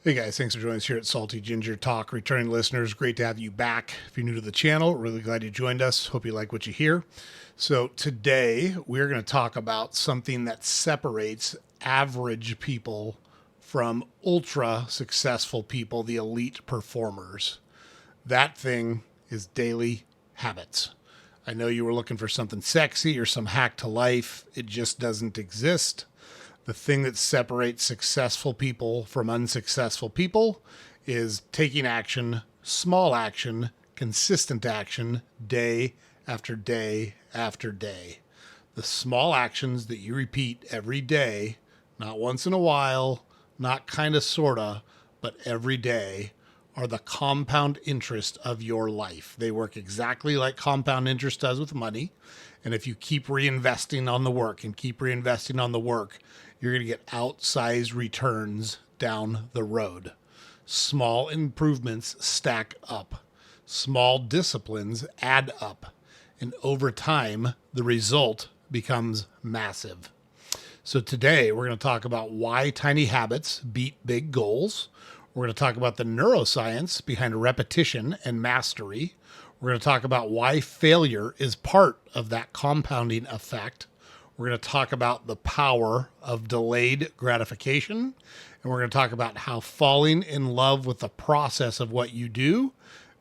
Hey guys, thanks for joining us here at Salty Ginger Talk. Returning listeners, great to have you back. If you're new to the channel, really glad you joined us. Hope you like what you hear. So today we're going to talk about something that separates average people from ultra successful people, the elite performers. That thing is daily habits. I know you were looking for something sexy or some hack to life. It just doesn't exist. The thing that separates successful people from unsuccessful people is taking action, small action, consistent action, day after day after day. The small actions that you repeat every day, not once in a while, not kind of, sort of, but every day, are the compound interest of your life. They work exactly like compound interest does with money. And if you keep reinvesting on the work and keep reinvesting on the work, you're going to get outsized returns down the road. Small improvements stack up. Small disciplines add up. And over time, the result becomes massive. So today, we're going to talk about why tiny habits beat big goals. We're going to talk about the neuroscience behind repetition and mastery. We're going to talk about why failure is part of that compounding effect. We're going to talk about the power of delayed gratification. And we're going to talk about how falling in love with the process of what you do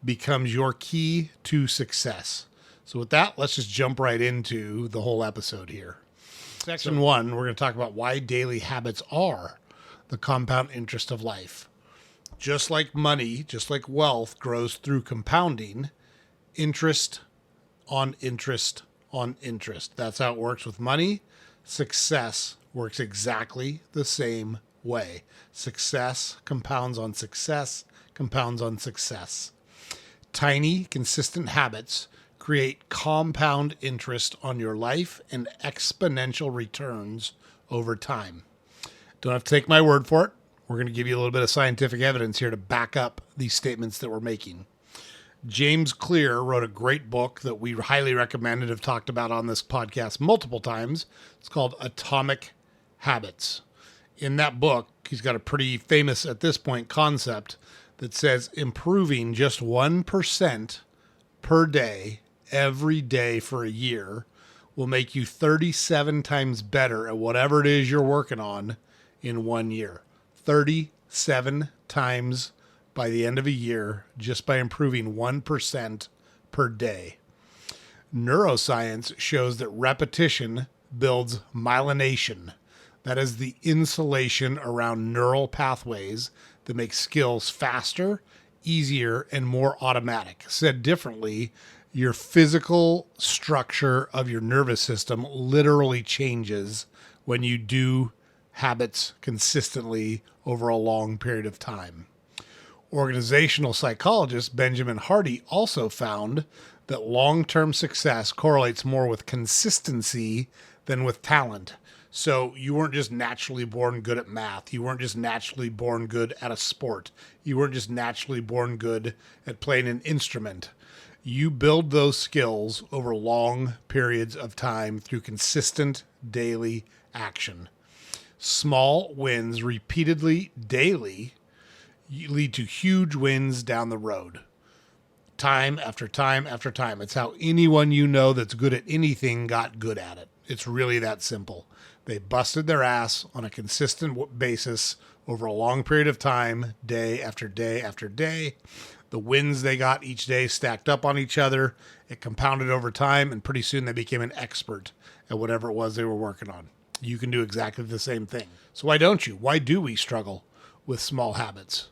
becomes your key to success. So with that, let's just jump right into the whole episode here. Section 1, we're going to talk about why daily habits are the compound interest of life. Just like money, just like wealth grows through compounding, interest on interest on interest. That's how it works with money. Success works exactly the same way. Success compounds on success, compounds on success. Tiny, consistent habits create compound interest on your life and exponential returns over time. Don't have to take my word for it. We're going to give you a little bit of scientific evidence here to back up these statements that we're making. James Clear wrote a great book that we highly recommend and have talked about on this podcast multiple times. It's called Atomic Habits. In that book, he's got a pretty famous, at this point, concept that says improving just 1% per day, every day for a year, will make you 37 times better at whatever it is you're working on in 1 year. 37 times by the end of a year, just by improving 1% per day. Neuroscience shows that repetition builds myelination. That is the insulation around neural pathways that make skills faster, easier, and more automatic. Said differently, your physical structure of your nervous system literally changes when you do habits consistently over a long period of time. Organizational psychologist Benjamin Hardy also found that long-term success correlates more with consistency than with talent. So you weren't just naturally born good at math. You weren't just naturally born good at a sport. You weren't just naturally born good at playing an instrument. You build those skills over long periods of time through consistent daily action. Small wins repeatedly daily lead to huge wins down the road. Time after time after time. It's how anyone you know that's good at anything got good at it. It's really that simple. They busted their ass on a consistent basis over a long period of time, day after day after day. The wins they got each day stacked up on each other. It compounded over time, and pretty soon they became an expert at whatever it was they were working on. You can do exactly the same thing. So why don't you? Why do we struggle with small habits?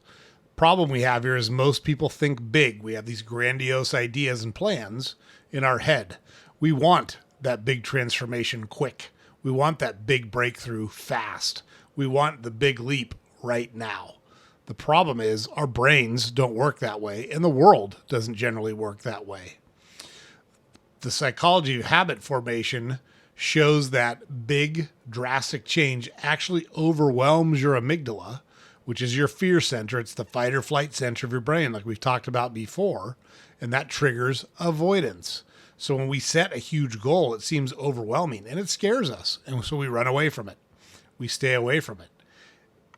Problem we have here is most people think big. We have these grandiose ideas and plans in our head. We want that big transformation quick. We want that big breakthrough fast. We want the big leap right now. The problem is our brains don't work that way, and the world doesn't generally work that way. The psychology of habit formation shows that big, drastic change actually overwhelms your amygdala, which is your fear center. It's the fight or flight center of your brain, like we've talked about before, and that triggers avoidance. So when we set a huge goal, it seems overwhelming and it scares us. And so we run away from it. We stay away from it.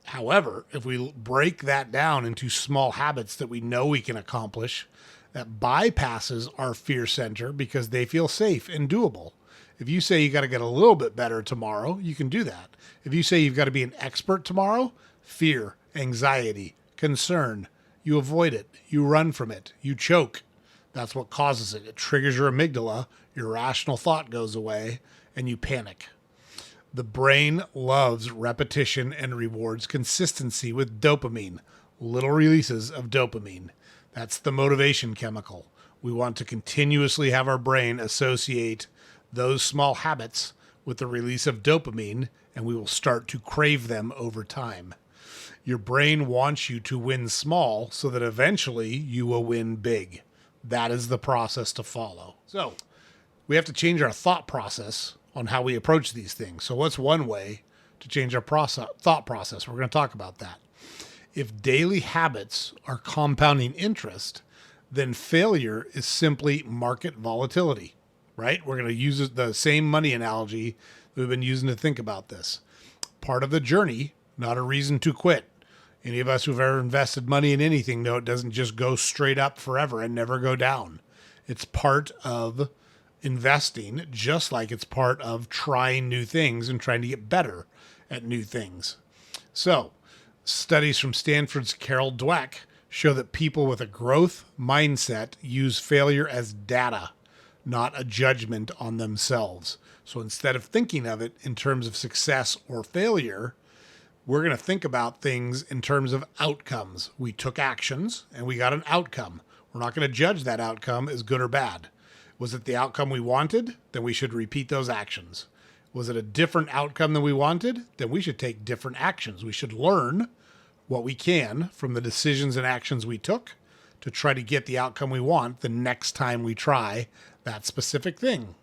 However, if we break that down into small habits that we know we can accomplish, that bypasses our fear center because they feel safe and doable. If you say you got to get a little bit better tomorrow, you can do that. If you say you've got to be an expert tomorrow, fear, anxiety, concern, you avoid it, you run from it, you choke. That's what causes it. It triggers your amygdala, your rational thought goes away, and you panic. The brain loves repetition and rewards consistency with dopamine, little releases of dopamine. That's the motivation chemical. We want to continuously have our brain associate those small habits with the release of dopamine, and we will start to crave them over time. Your brain wants you to win small so that eventually you will win big. That is the process to follow. So we have to change our thought process on how we approach these things. So what's one way to change our thought process? We're going to talk about that. If daily habits are compounding interest, then failure is simply market volatility, right? We're going to use the same money analogy that we've been using to think about this. Part of the journey, not a reason to quit. Any of us who've ever invested money in anything know it doesn't just go straight up forever and never go down. It's part of investing, just like it's part of trying new things and trying to get better at new things. So, studies from Stanford's Carol Dweck show that people with a growth mindset use failure as data, not a judgment on themselves. So instead of thinking of it in terms of success or failure, we're going to think about things in terms of outcomes. We took actions and we got an outcome. We're not going to judge that outcome as good or bad. Was it the outcome we wanted? Then we should repeat those actions. Was it a different outcome than we wanted? Then we should take different actions. We should learn what we can from the decisions and actions we took to try to get the outcome we want the next time we try that specific thing.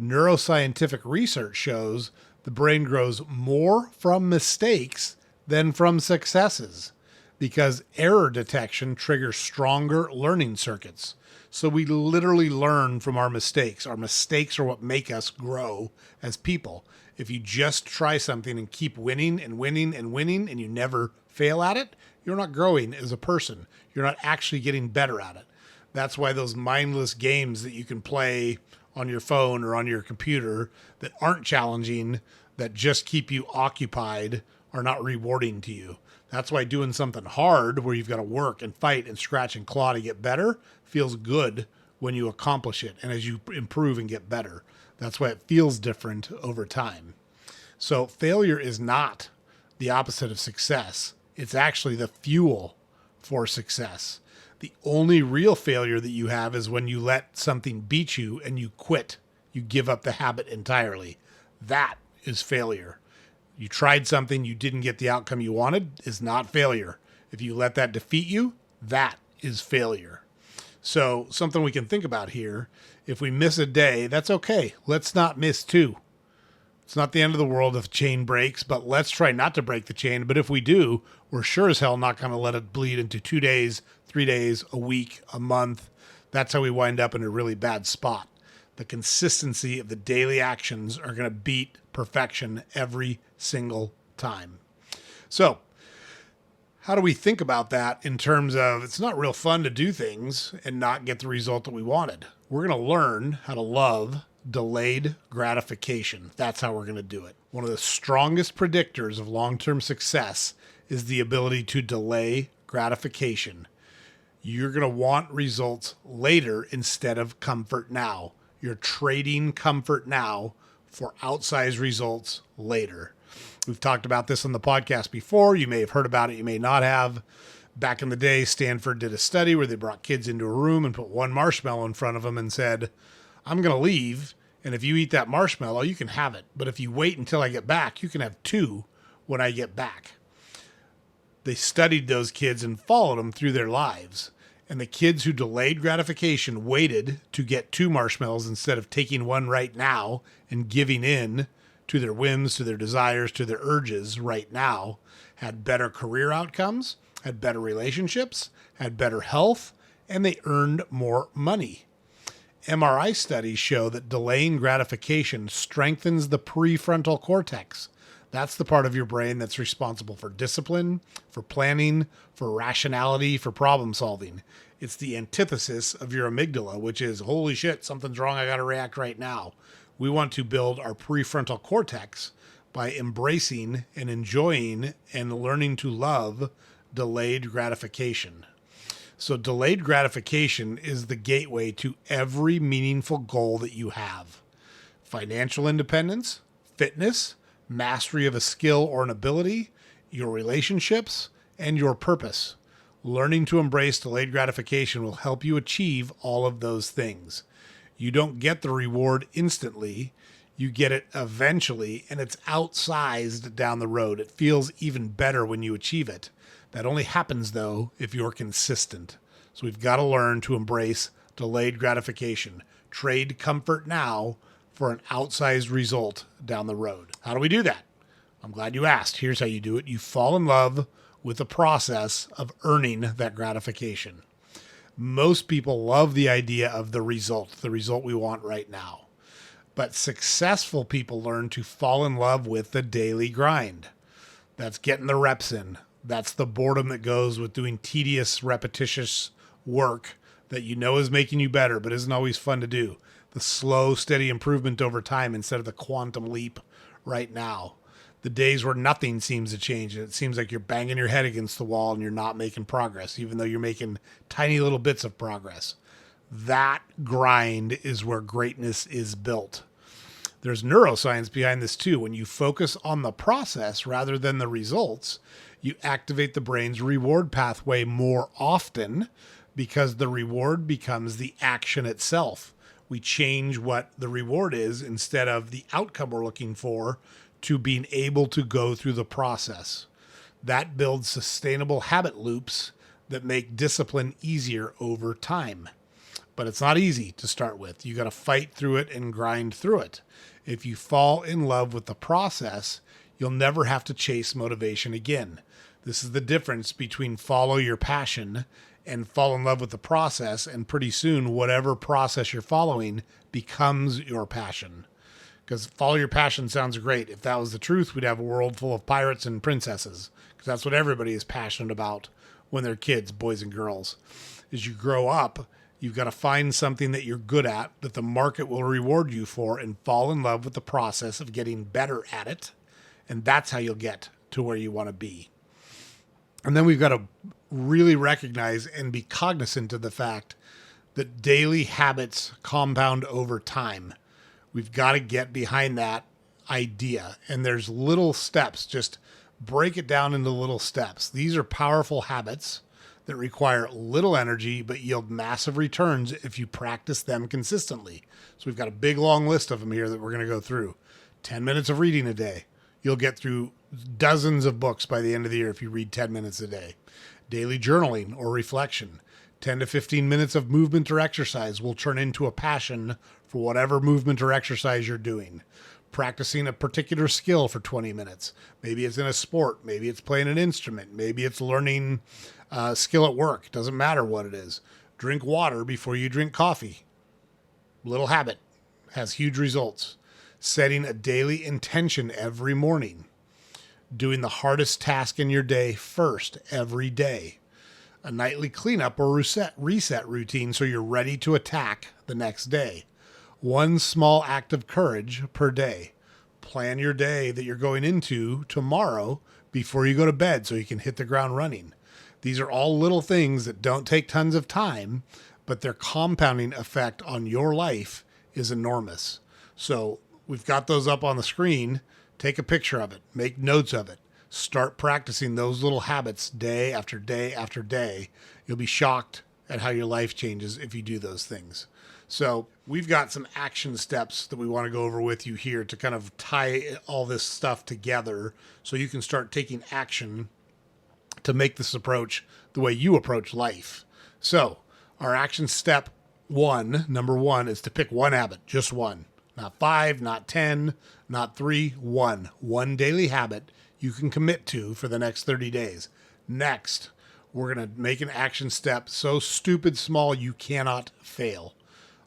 Neuroscientific research shows the brain grows more from mistakes than from successes because error detection triggers stronger learning circuits. So we literally learn from our mistakes. Our mistakes are what make us grow as people. If you just try something and keep winning and winning and winning and you never fail at it, you're not growing as a person. You're not actually getting better at it. That's why those mindless games that you can play on your phone or on your computer that aren't challenging, that just keep you occupied, are not rewarding to you. That's why doing something hard where you've got to work and fight and scratch and claw to get better feels good when you accomplish it and as you improve and get better. That's why it feels different over time. So failure is not the opposite of success. It's actually the fuel for success. The only real failure that you have is when you let something beat you and you quit. You give up the habit entirely. That is failure. You tried something, you didn't get the outcome you wanted, is not failure. If you let that defeat you, that is failure. So something we can think about here, if we miss a day, that's okay. Let's not miss two. It's not the end of the world if a chain breaks, but let's try not to break the chain. But if we do, we're sure as hell not going to let it bleed into 2 days, 3 days, a week, a month. That's how we wind up in a really bad spot. The consistency of the daily actions are going to beat perfection every single time. So, how do we think about that in terms of it's not real fun to do things and not get the result that we wanted? We're going to learn how to love delayed gratification. That's how we're going to do it. One of the strongest predictors of long-term success is the ability to delay gratification. You're going to want results later instead of comfort now. You're trading comfort now for outsized results later. We've talked about this on the podcast before. You may have heard about it. You may not have. Back in the day, Stanford did a study where they brought kids into a room and put one marshmallow in front of them and said, I'm going to leave. And if you eat that marshmallow, you can have it. But if you wait until I get back, you can have 2 when I get back. They studied those kids and followed them through their lives. And the kids who delayed gratification waited to get 2 marshmallows instead of taking one right now and giving in to their whims, to their desires, to their urges right now, had better career outcomes, had better relationships, had better health, and they earned more money. MRI studies show that delaying gratification strengthens the prefrontal cortex. That's the part of your brain that's responsible for discipline, for planning, for rationality, for problem solving. It's the antithesis of your amygdala, which is, holy shit, something's wrong. I got to react right now. We want to build our prefrontal cortex by embracing and enjoying and learning to love delayed gratification. So delayed gratification is the gateway to every meaningful goal that you have. Financial independence, fitness, mastery of a skill or an ability, your relationships, and your purpose. Learning to embrace delayed gratification will help you achieve all of those things. You don't get the reward instantly. You get it eventually, and it's outsized down the road. It feels even better when you achieve it. That only happens, though, if you're consistent. So we've got to learn to embrace delayed gratification. Trade comfort now for an outsized result down the road. How do we do that? I'm glad you asked. Here's how you do it. You fall in love with the process of earning that gratification. Most people love the idea of the result we want right now. But successful people learn to fall in love with the daily grind. That's getting the reps in. That's the boredom that goes with doing tedious, repetitious work that you know is making you better, but isn't always fun to do. The slow, steady improvement over time instead of the quantum leap right now. The days where nothing seems to change and it seems like you're banging your head against the wall and you're not making progress, even though you're making tiny little bits of progress. That grind is where greatness is built. There's neuroscience behind this too. When you focus on the process rather than the results, you activate the brain's reward pathway more often because the reward becomes the action itself. We change what the reward is instead of the outcome we're looking for to being able to go through the process. That builds sustainable habit loops that make discipline easier over time. But it's not easy to start with. You got to fight through it and grind through it. If you fall in love with the process, you'll never have to chase motivation again. This is the difference between follow your passion and fall in love with the process, and pretty soon whatever process you're following becomes your passion. Because follow your passion sounds great. If that was the truth, we'd have a world full of pirates and princesses, because that's what everybody is passionate about when they're kids, boys and girls. As you grow up, you've got to find something that you're good at, that the market will reward you for, and fall in love with the process of getting better at it. And that's how you'll get to where you want to be. And then we've got to really recognize and be cognizant of the fact that daily habits compound over time. We've got to get behind that idea. And there's little steps. Just break it down into little steps. These are powerful habits that require little energy but yield massive returns if you practice them consistently. So we've got a big long list of them here that we're going to go through. 10 minutes of reading a day. You'll get through dozens of books by the end of the year if you read 10 minutes a day. Daily journaling or reflection. 10 to 15 minutes of movement or exercise will turn into a passion for whatever movement or exercise you're doing. Practicing a particular skill for 20 minutes. Maybe it's in a sport. Maybe it's playing an instrument. Maybe it's learning a skill at work. Doesn't matter what it is. Drink water before you drink coffee. Little habit has huge results. Setting a daily intention every morning. Doing the hardest task in your day first every day. A nightly cleanup or reset routine so you're ready to attack the next day. One small act of courage per day. Plan your day that you're going into tomorrow before you go to bed so you can hit the ground running. These are all little things that don't take tons of time, but their compounding effect on your life is enormous. So we've got those up on the screen. Take a picture of it. Make notes of it. Start practicing those little habits day after day after day. You'll be shocked at how your life changes if you do those things. So we've got some action steps that we want to go over with you here to kind of tie all this stuff together so you can start taking action to make this approach the way you approach life. So our action step number one, is to pick one habit, just one. Not 5, not 10, not 3, one. One daily habit you can commit to for the next 30 days. Next, we're going to make an action step so stupid small you cannot fail.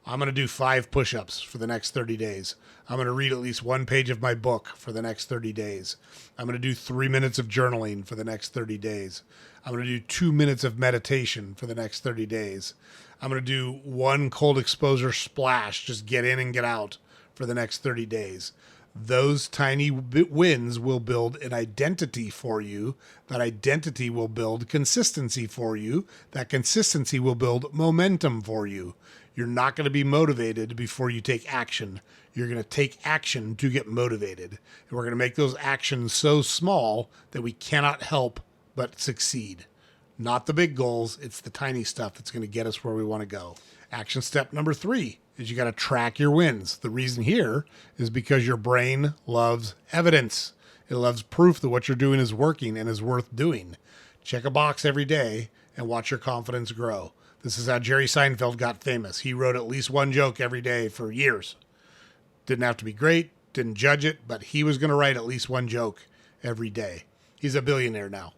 I'm going to do 5 push-ups for the next 30 days. I'm going to read at least 1 page of my book for the next 30 days. I'm going to do 3 minutes of journaling for the next 30 days. I'm going to do 2 minutes of meditation for the next 30 days. I'm going to do 1 cold exposure splash, just get in and get out for the next 30 days. Those tiny wins will build an identity for you. That identity will build consistency for you. That consistency will build momentum for you. You're not going to be motivated before you take action. You're going to take action to get motivated. And we're going to make those actions so small that we cannot help but succeed. Not the big goals. It's the tiny stuff that's going to get us where we want to go. Action step number 3 is you got to track your wins. The reason here is because your brain loves evidence. It loves proof that what you're doing is working and is worth doing. Check a box every day and watch your confidence grow. This is how Jerry Seinfeld got famous. He wrote at least 1 joke every day for years. Didn't have to be great, didn't judge it, but he was going to write at least 1 joke every day. He's a billionaire now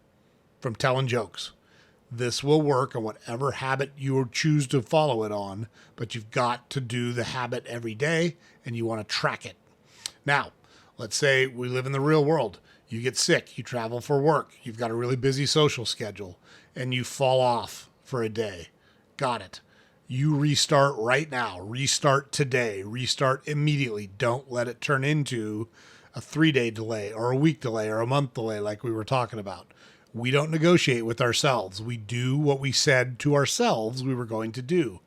from telling jokes. This will work on whatever habit you choose to follow it on, but you've got to do the habit every day and you want to track it. Now, let's say we live in the real world. You get sick, you travel for work, you've got a really busy social schedule, and you fall off for a day. Got it. You restart right now. Restart today. Restart immediately. Don't let it turn into a 3-day delay or a week delay or a month delay like we were talking about. We don't negotiate with ourselves. We do what we said to ourselves we were going to do.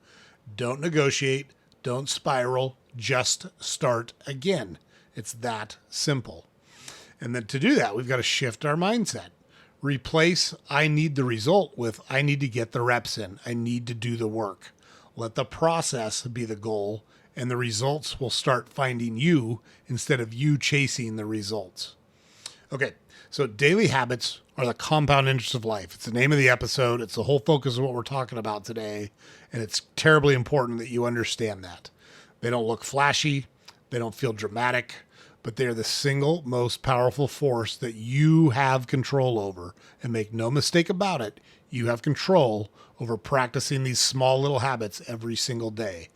Don't negotiate. Don't spiral. Just start again. It's that simple. And then to do that, we've got to shift our mindset. Replace I need the result with I need to get the reps in. I need to do the work. Let the process be the goal, and the results will start finding you instead of you chasing the results. Okay, so daily habits are the compound interest of life. It's the name of the episode. It's the whole focus of what we're talking about today, and it's terribly important that you understand that. They don't look flashy. They don't feel dramatic, but they're the single most powerful force that you have control over. And make no mistake about it, you have control over practicing these small little habits every single day.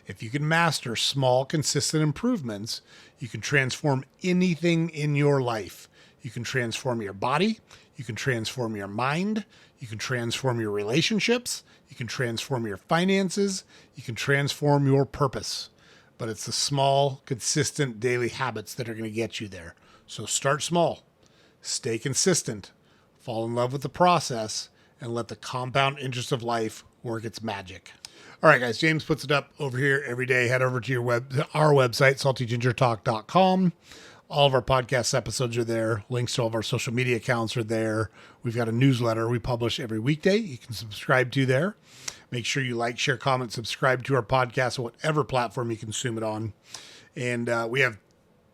If you can master small, consistent improvements, you can transform anything in your life. You can transform your body. You can transform your mind. You can transform your relationships. You can transform your finances. You can transform your purpose. But it's the small, consistent daily habits that are going to get you there. So start small, stay consistent, fall in love with the process, and let the compound interest of life work its magic. All right, guys, James puts it up over here every day. Head over to our website, saltygingertalk.com. All of our podcast episodes are there. Links to all of our social media accounts are there. We've got a newsletter we publish every weekday. You can subscribe to there. Make sure you like, share, comment, subscribe to our podcast, whatever platform you consume it on. And we have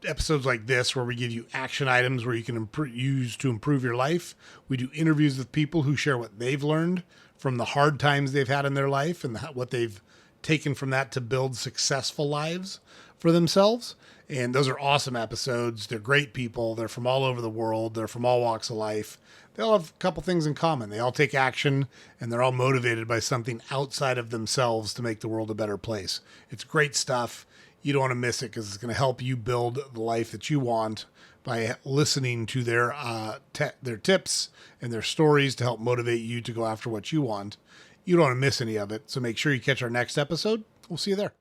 episodes like this where we give you action items where you can use to improve your life. We do interviews with people who share what they've learned from the hard times they've had in their life and what they've taken from that to build successful lives for themselves. And those are awesome episodes. They're great people. They're from all over the world. They're from all walks of life. They all have a couple things in common. They all take action, and they're all motivated by something outside of themselves to make the world a better place. It's great stuff. You don't want to miss it because it's going to help you build the life that you want by listening to their tips and their stories to help motivate you to go after what you want. You don't want to miss any of it, so make sure you catch our next episode. We'll see you there.